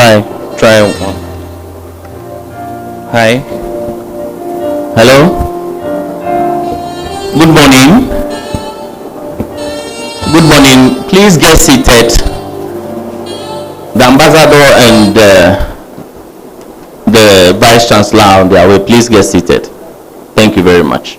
Try one. Hi. Hello. Good morning. Good morning. Please get seated. The ambassador and the vice chancellor on their way. Please get seated. Thank you very much.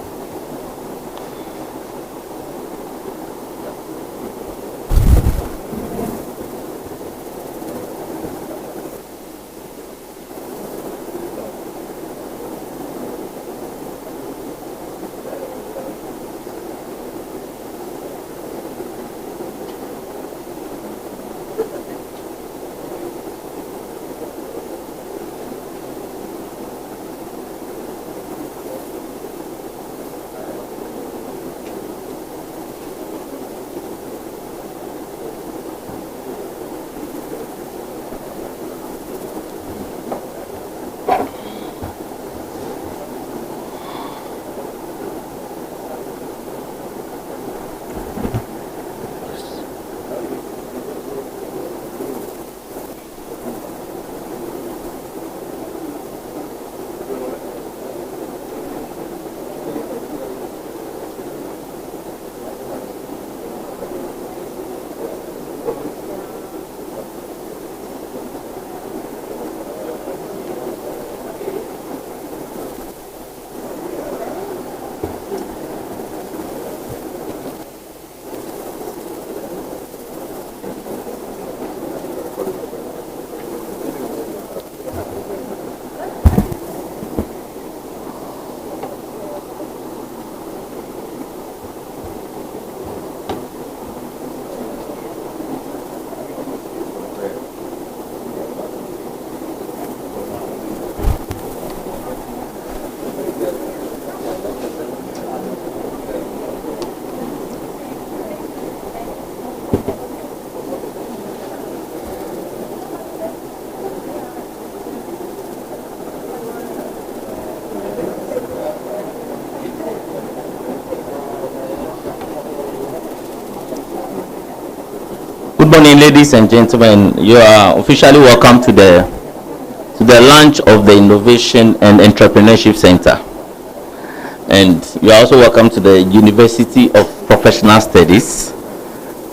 Good morning, ladies and gentlemen. You are officially welcome to the launch of the Innovation and Entrepreneurship Center. And you are also welcome to the University of Professional Studies.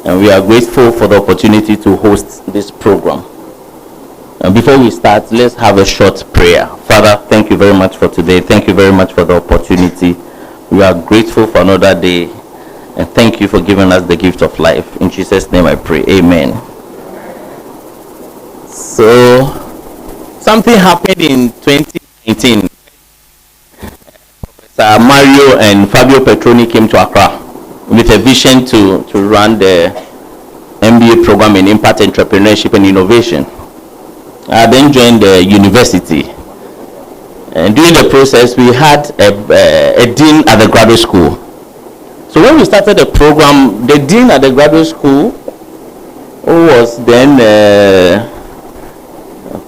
And we are grateful for the opportunity to host this program. And before we start, let's have a short prayer. Father, thank you very much for today. Thank you very much for the opportunity. We are grateful for another day. And thank you for giving us the gift of life. In Jesus' name I pray. Amen. So, something happened in 2019. Professor Mario and Fabio Petroni came to Accra with a vision to run the MBA program in Impact Entrepreneurship and Innovation. I then joined the university. And during the process, we had a dean at the graduate school. So when we started the program, the dean at the graduate school, who was then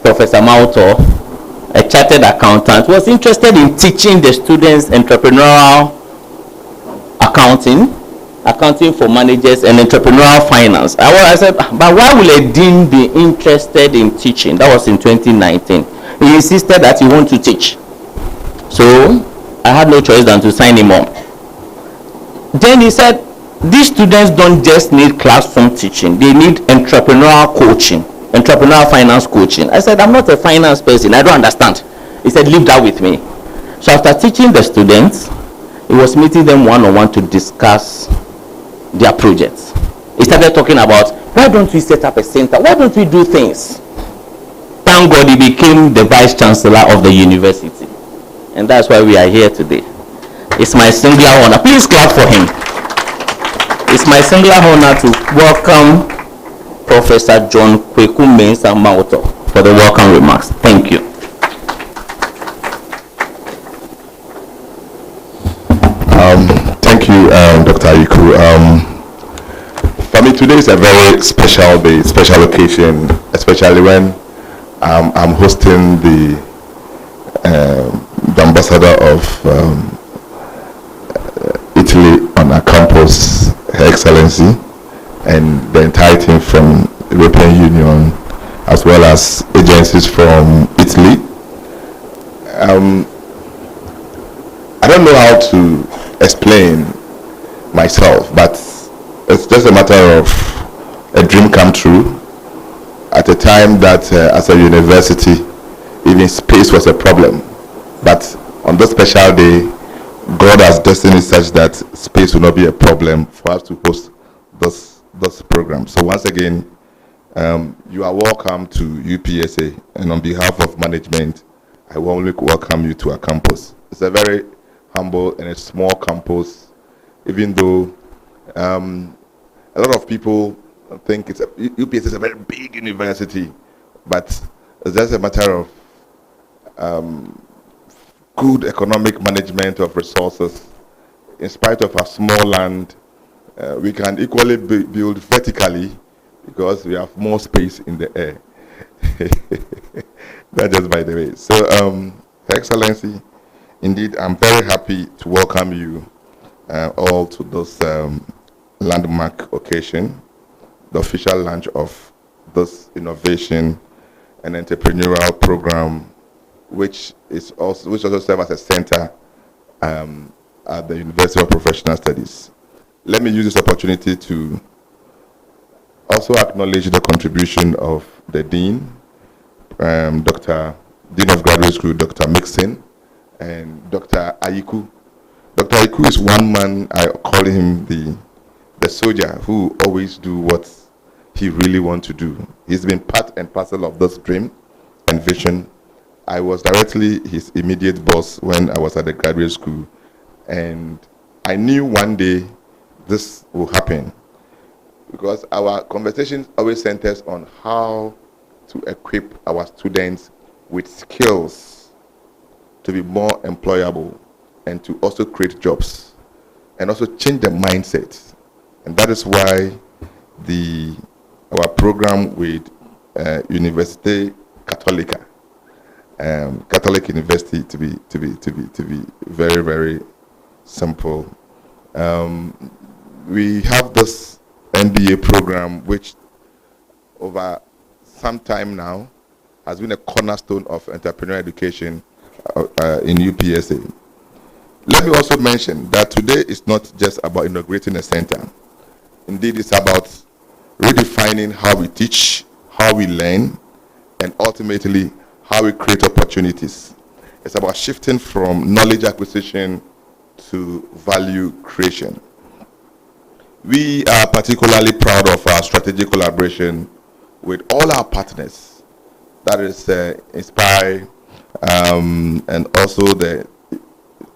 Professor Mauto, a chartered accountant, was interested in teaching the students entrepreneurial accounting for managers and entrepreneurial finance. I said, but why will a dean be interested in teaching? That was in 2019. He insisted that he wanted to teach. So I had no choice than to sign him on. Then he said, these students don't just need classroom teaching, they need entrepreneurial coaching, entrepreneurial finance coaching. I said, I'm not a finance person, I don't understand. He said, leave that with me. So after teaching the students, he was meeting them one-on-one to discuss their projects. He started talking about, why don't we set up a center? Why don't we do things? Thank God he became the vice chancellor of the university. And that's why we are here today. It's my singular honor. Please clap for him. It's my singular honor to welcome Professor John Kweku Mensah Mauto for the welcome remarks. Thank you. Thank you, Dr. Iku. For me, today is a very special day, special occasion, especially when I'm hosting the ambassador of Italy on our campus, Her Excellency, and the entire team from European Union, as well as agencies from Italy. I don't know how to explain myself, but it's just a matter of a dream come true. At a time that as a university, even space was a problem. But on this special day, God has destined such that space will not be a problem for us to host this program. So once again, you are welcome to UPSA, and on behalf of management, I warmly welcome you to our campus. It's a very humble and a small campus, even though a lot of people think UPSA is a very big university, but it's just a matter of good economic management of resources. In spite of our small land, we can equally build vertically because we have more space in the air. That's just by the way. So, Your Excellency, indeed, I'm very happy to welcome you all to this landmark occasion, the official launch of this innovation and entrepreneurial program, which also serves as a center at the University of Professional Studies. Let me use this opportunity to also acknowledge the contribution of the Dean, Dean of Graduate School, Dr. Mixon, and Dr. Ayiku. Dr. Ayiku is one man, I call him the soldier who always do what he really wants to do. He's been part and parcel of this dream and vision. I was directly his immediate boss when I was at the graduate school, and I knew one day this will happen because our conversation always centers on how to equip our students with skills to be more employable and to also create jobs and also change the mindset. And that is why our program with Université Católica, Catholic University to be very, very simple. We have this MBA program which over some time now has been a cornerstone of entrepreneurial education in UPSA. Let me also mention that today is not just about inaugurating a center. Indeed, it's about redefining how we teach, how we learn, and ultimately how we create opportunities. It's about shifting from knowledge acquisition to value creation. We are particularly proud of our strategic collaboration with all our partners, that is Inspire, and also the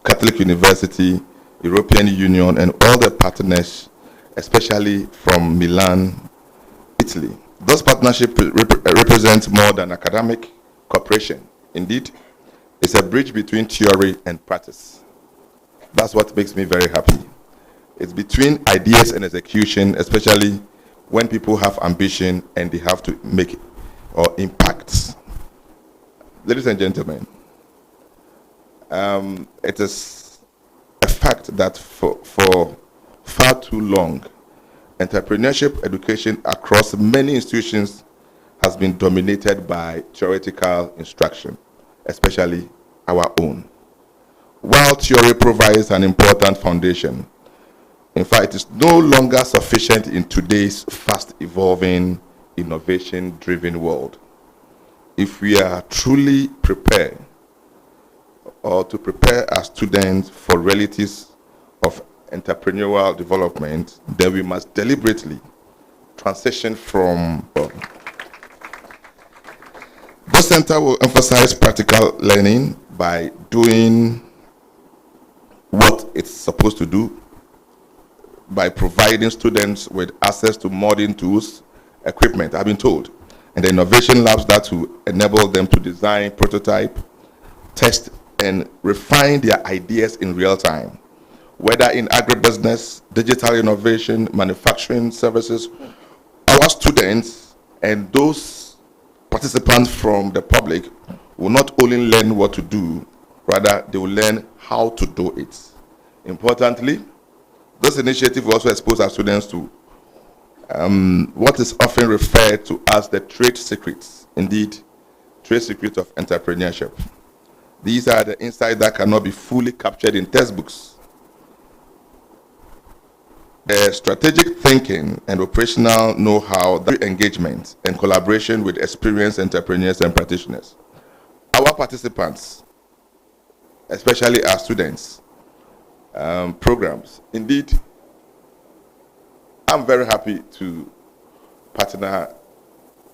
Catholic University, European Union, and all the partners, especially from Milan, Italy. This partnership represents more than academic cooperation. Indeed, it's a bridge between theory and practice. That's what makes me very happy. It's between ideas and execution, especially when people have ambition and they have to make or impact. Ladies and gentlemen, it is a fact that for far too long, entrepreneurship education across many institutions has been dominated by theoretical instruction, especially our own. While theory provides an important foundation, in fact, it is no longer sufficient in today's fast-evolving, innovation-driven world. If we are truly prepared, or to prepare our students for realities of entrepreneurial development, then we must deliberately transition from. This center will emphasize practical learning by doing what it's supposed to do, by providing students with access to modern tools, equipment, I've been told, and the innovation labs that will enable them to design, prototype, test, and refine their ideas in real time, whether in agribusiness, digital innovation, manufacturing services. Our students and those participants from the public will not only learn what to do, rather they will learn how to do it. Importantly, this initiative will also expose our students to what is often referred to as the trade secrets, indeed, trade secrets of entrepreneurship. These are the insights that cannot be fully captured in textbooks. The strategic thinking and operational know-how, that engagement and collaboration with experienced entrepreneurs and practitioners. Our participants, especially our students, programs. Indeed, I'm very happy to partner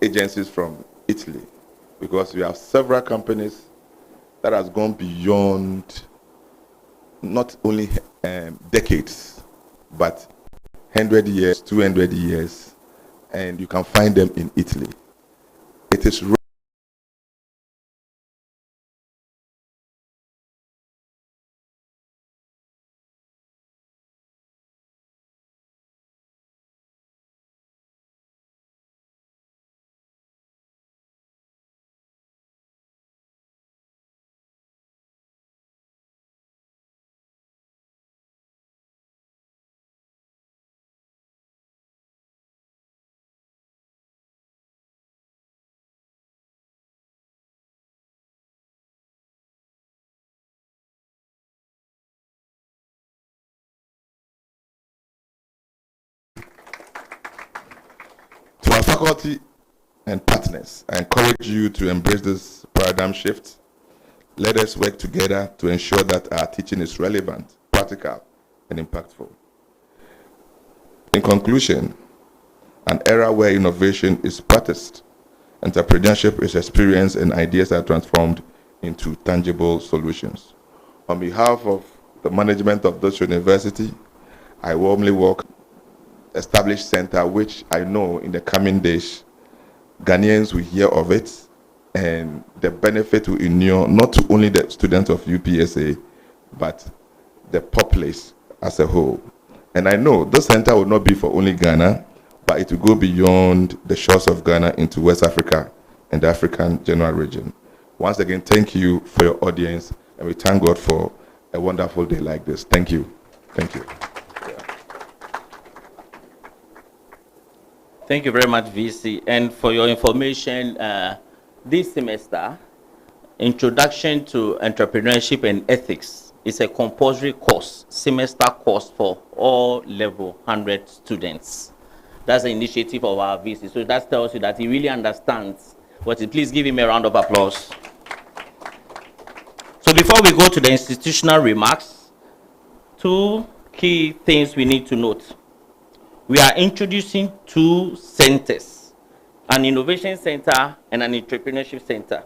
agencies from Italy because we have several companies that has gone beyond not only decades, but 100 years, 200 years, and you can find them in Italy. It is to our faculty and partners. I encourage you to embrace this paradigm shift. Let us work together to ensure that our teaching is relevant, practical, and impactful. In conclusion, an era where innovation is practiced, entrepreneurship is experienced, and ideas are transformed into tangible solutions. On behalf of the management of this university, I warmly welcome established center, which I know in the coming days, Ghanaians will hear of it, and the benefit will inure not to only the students of UPSA, but the populace as a whole. And I know this center will not be for only Ghana, but it will go beyond the shores of Ghana into West Africa and the African general region. Once again, thank you for your audience, and we thank God for a wonderful day like this. Thank you. Thank you. Thank you very much, VC. And for your information, this semester, Introduction to Entrepreneurship and Ethics is a compulsory course, semester course for all level 100 students. That's the initiative of our VC. So that tells you that he really understands what it. Please give him a round of applause. So before we go to the institutional remarks, two key things we need to note. We are introducing two centers, an innovation center and an entrepreneurship center.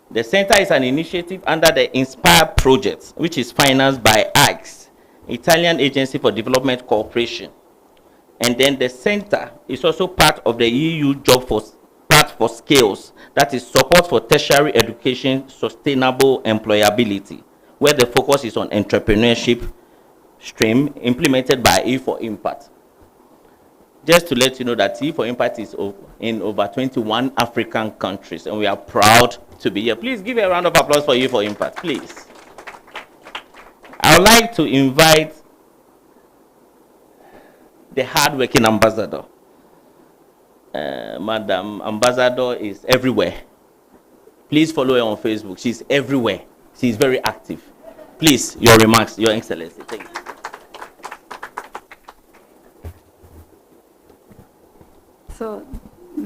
The center is an initiative under the Inspire project, which is financed by AGS, Italian Agency for Development Cooperation. And then the center is also part of the EU Job for Part for Skills, that is support for tertiary education, sustainable employability, where the focus is on entrepreneurship stream implemented by E4impact. Just to let you know that E4impact is in over 21 African countries, and we are proud to be here. Please give a round of applause for E4impact, please. I would like to invite the hardworking ambassador. Madam Ambassador is everywhere. Please follow her on Facebook. She's everywhere. She's very active. Please, your remarks, Your Excellency. Thank you. So,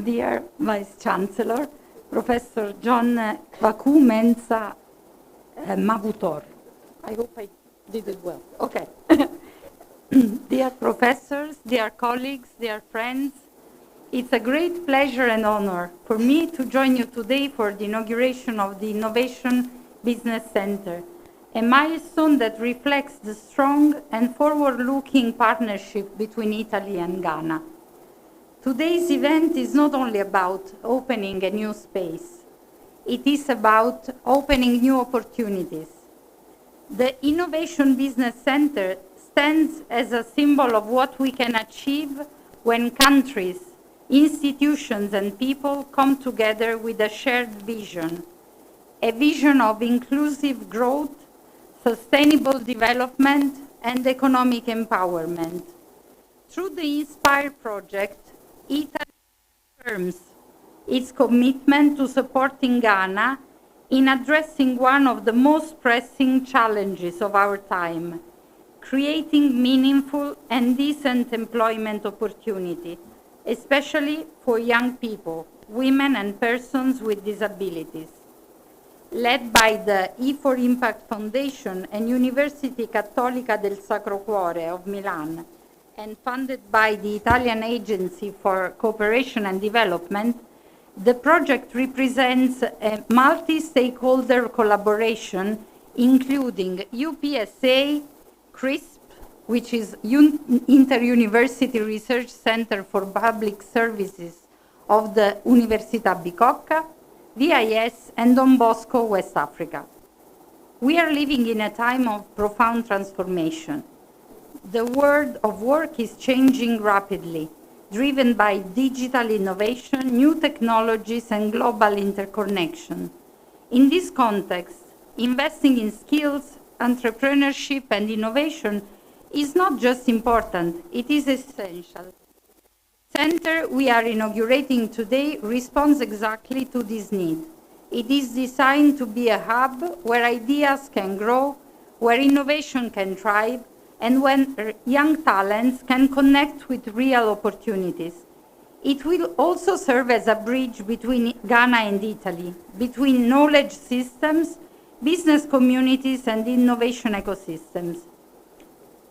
dear Vice Chancellor, Professor John Kwaku Mensa Mabutor. I hope I did it well. Okay. Dear professors, dear colleagues, dear friends, it's a great pleasure and honor for me to join you today for the inauguration of the Innovation Business Center, a milestone that reflects the strong and forward-looking partnership between Italy and Ghana. Today's event is not only about opening a new space, it is about opening new opportunities. The Innovation Business Center stands as a symbol of what we can achieve when countries, institutions, and people come together with a shared vision, a vision of inclusive growth, sustainable development, and economic empowerment. Through the Inspire project, Italy affirms its commitment to supporting Ghana in addressing one of the most pressing challenges of our time, creating meaningful and decent employment opportunity, especially for young people, women and persons with disabilities. Led by the E4impact Foundation and University Cattolica del Sacro Cuore of Milan, and funded by the Italian Agency for Cooperation and Development, the project represents a multi-stakeholder collaboration including UPSA, CRISP, which is Inter-University Research Center for Public Services of the Università Bicocca, VIS, and Don Bosco, West Africa. We are living in a time of profound transformation. The world of work is changing rapidly, driven by digital innovation, new technologies, and global interconnection. In this context, investing in skills, entrepreneurship, and innovation is not just important, it is essential. The center we are inaugurating today responds exactly to this need. It is designed to be a hub where ideas can grow, where innovation can thrive, and when young talents can connect with real opportunities. It will also serve as a bridge between Ghana and Italy, between knowledge systems, business communities, and innovation ecosystems.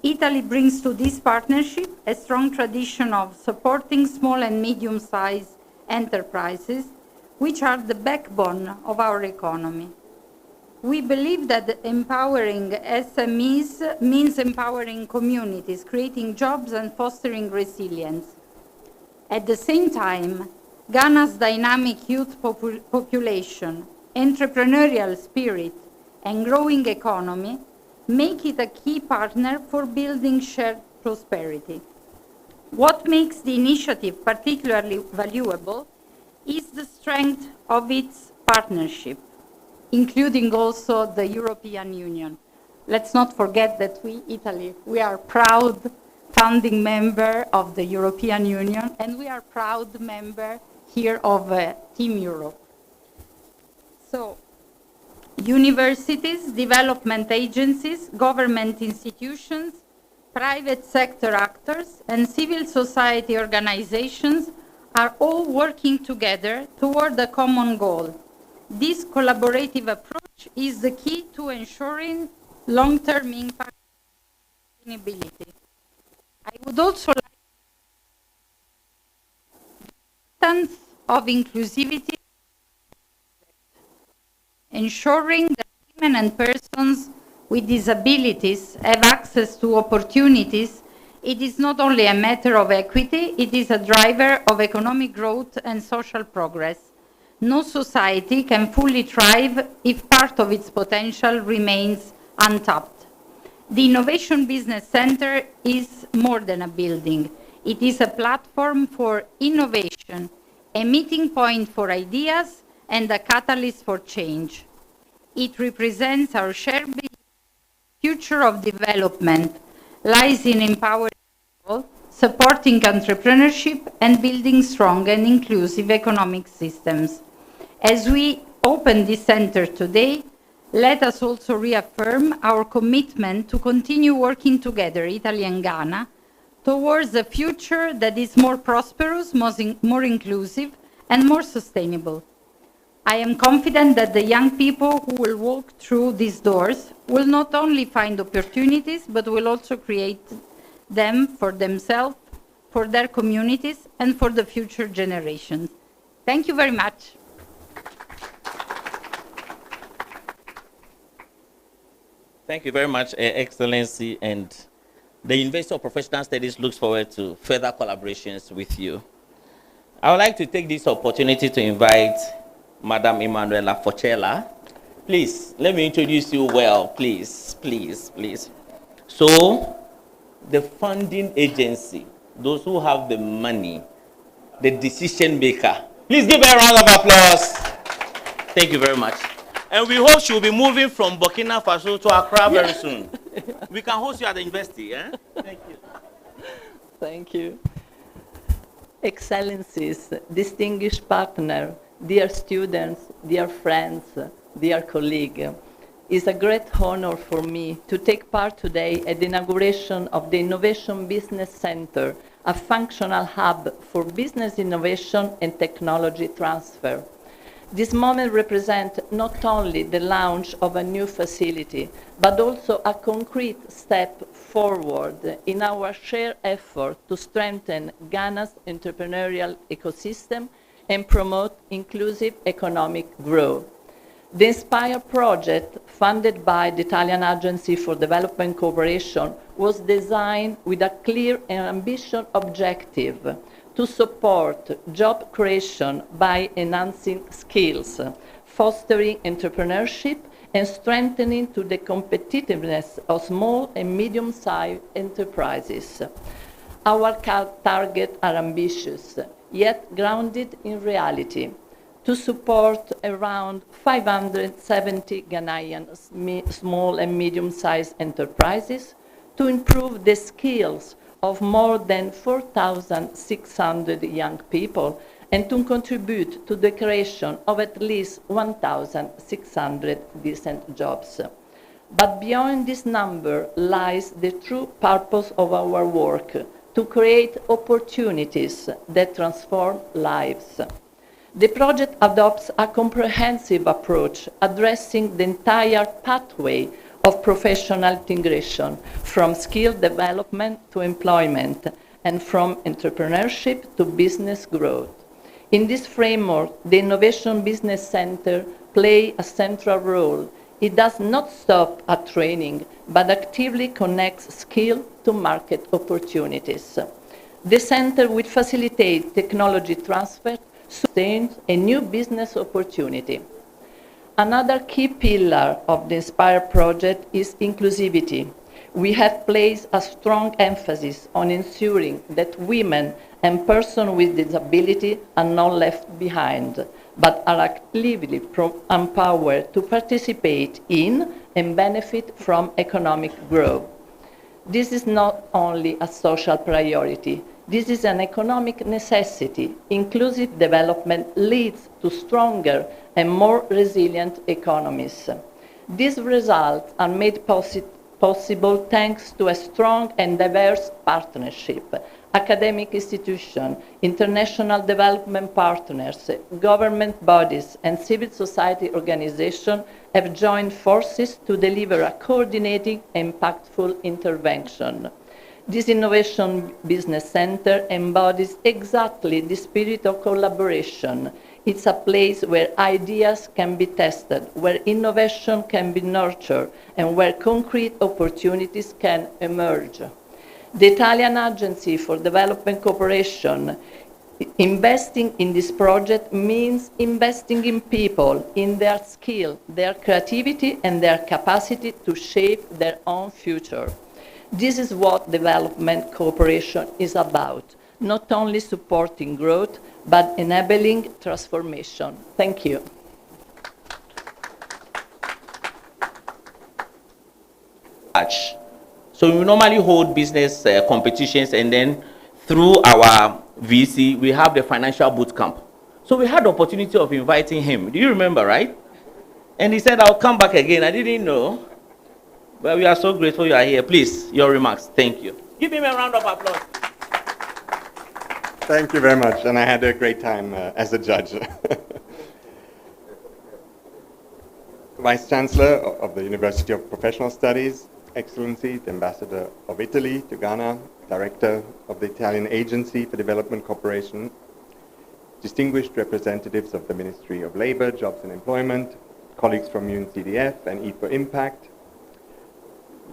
Italy brings to this partnership a strong tradition of supporting small and medium-sized enterprises, which are the backbone of our economy. We believe that empowering SMEs means empowering communities, creating jobs, and fostering resilience. At the same time, Ghana's dynamic youth population, entrepreneurial spirit, and growing economy make it a key partner for building shared prosperity. What makes the initiative particularly valuable is the strength of its partnership, including also the European Union. Let's not forget that we, Italy, we are proud founding member of the European Union, and we are proud member here of Team Europe. So, universities, development agencies, government institutions, private sector actors, and civil society organizations are all working together toward a common goal. This collaborative approach is the key to ensuring long-term impact and sustainability. I would also like the importance of inclusivity, ensuring that women and persons with disabilities have access to opportunities. It is not only a matter of equity, it is a driver of economic growth and social progress. No society can fully thrive if part of its potential remains untapped. The Innovation Business Center is more than a building. It is a platform for innovation, a meeting point for ideas, and a catalyst for change. It represents our shared belief. Future of development lies in empowering people, supporting entrepreneurship, and building strong and inclusive economic systems. As we open this center today, let us also reaffirm our commitment to continue working together, Italy and Ghana, towards a future that is more prosperous, more inclusive, and more sustainable. I am confident that the young people who will walk through these doors will not only find opportunities, but will also create them for themselves, for their communities, and for the future generations. Thank you very much. Thank you very much, Excellency, and the University of Professional Studies looks forward to further collaborations with you. I would like to take this opportunity to invite Madam Emanuela Forcella. Please, let me introduce you well, please. So, the funding agency, those who have the money, the decision maker. Please give her a round of applause. Thank you very much. And we hope she will be moving from Burkina Faso to Accra very soon. We can host you at the university, eh? Thank you. Thank you. Excellencies, distinguished partner, dear students, dear friends, dear colleagues, it's a great honor for me to take part today at the inauguration of the Innovation Business Center, a functional hub for business innovation and technology transfer. This moment represents not only the launch of a new facility, but also a concrete step forward in our shared effort to strengthen Ghana's entrepreneurial ecosystem and promote inclusive economic growth. The INSPIRE project, funded by the Italian Agency for Development Cooperation, was designed with a clear and ambitious objective to support job creation by enhancing skills, fostering entrepreneurship, and strengthening to the competitiveness of small and medium-sized enterprises. Our targets are ambitious, yet grounded in reality, to support around 570 Ghanaian small and medium-sized enterprises, to improve the skills of more than 4,600 young people, and to contribute to the creation of at least 1,600 decent jobs. But beyond this number lies the true purpose of our work, to create opportunities that transform lives. The project adopts a comprehensive approach addressing the entire pathway of professional integration, from skill development to employment, and from entrepreneurship to business growth. In this framework, the Innovation Business Center plays a central role. It does not stop at training, but actively connects skill to market opportunities. The center will facilitate technology transfer, sustain a new business opportunity. Another key pillar of the INSPIRE project is inclusivity. We have placed a strong emphasis on ensuring that women and persons with disability are not left behind, but are actively empowered to participate in and benefit from economic growth. This is not only a social priority, this is an economic necessity. Inclusive development leads to stronger and more resilient economies. These results are made possible thanks to a strong and diverse partnership. Academic institutions, international development partners, government bodies, and civil society organizations have joined forces to deliver a coordinated, impactful intervention. This Innovation Business Center embodies exactly the spirit of collaboration. It's a place where ideas can be tested, where innovation can be nurtured, and where concrete opportunities can emerge. The Italian Agency for Development Cooperation, investing in this project means investing in people, in their skill, their creativity, and their capacity to shape their own future. This is what development cooperation is about, not only supporting growth, but enabling transformation. Thank you. So we normally hold business competitions, and then through our VC, we have the financial boot camp. So we had the opportunity of inviting him. Do you remember, right? And he said, I'll come back again. I didn't know. But we are so grateful you are here. Please, your remarks. Thank you. Give him a round of applause. Thank you very much, and I had a great time as a judge. Vice Chancellor of the University of Professional Studies, Excellency, the Ambassador of Italy to Ghana, Director of the Italian Agency for Development Cooperation, distinguished representatives of the Ministry of Labor, Jobs and Employment, colleagues from UNCDF and E4impact,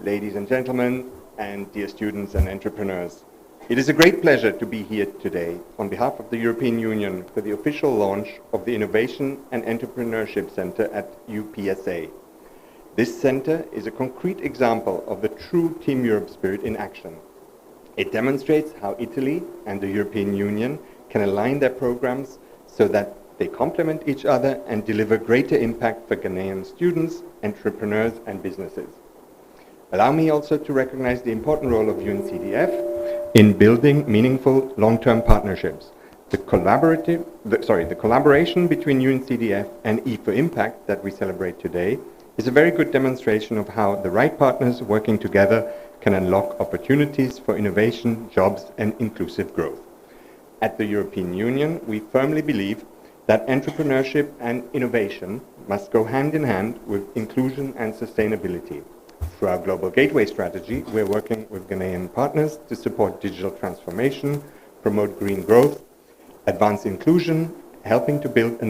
ladies and gentlemen, and dear students and entrepreneurs. It is a great pleasure to be here today on behalf of the European Union for the official launch of the Innovation and Entrepreneurship Center at UPSA. This center is a concrete example of the true Team Europe spirit in action. It demonstrates how Italy and the European Union can align their programs so that they complement each other and deliver greater impact for Ghanaian students, entrepreneurs, and businesses. Allow me also to recognize the important role of UNCDF in building meaningful long-term partnerships The collaboration between UNCDF and E4impact that we celebrate today is a very good demonstration of how the right partners working together can unlock opportunities for innovation, jobs, and inclusive growth. At the European Union, we firmly believe that entrepreneurship and innovation must go hand in hand with inclusion and sustainability. Through our Global Gateway strategy, we're working with Ghanaian partners to support digital transformation, promote green growth, advance inclusion, helping to build an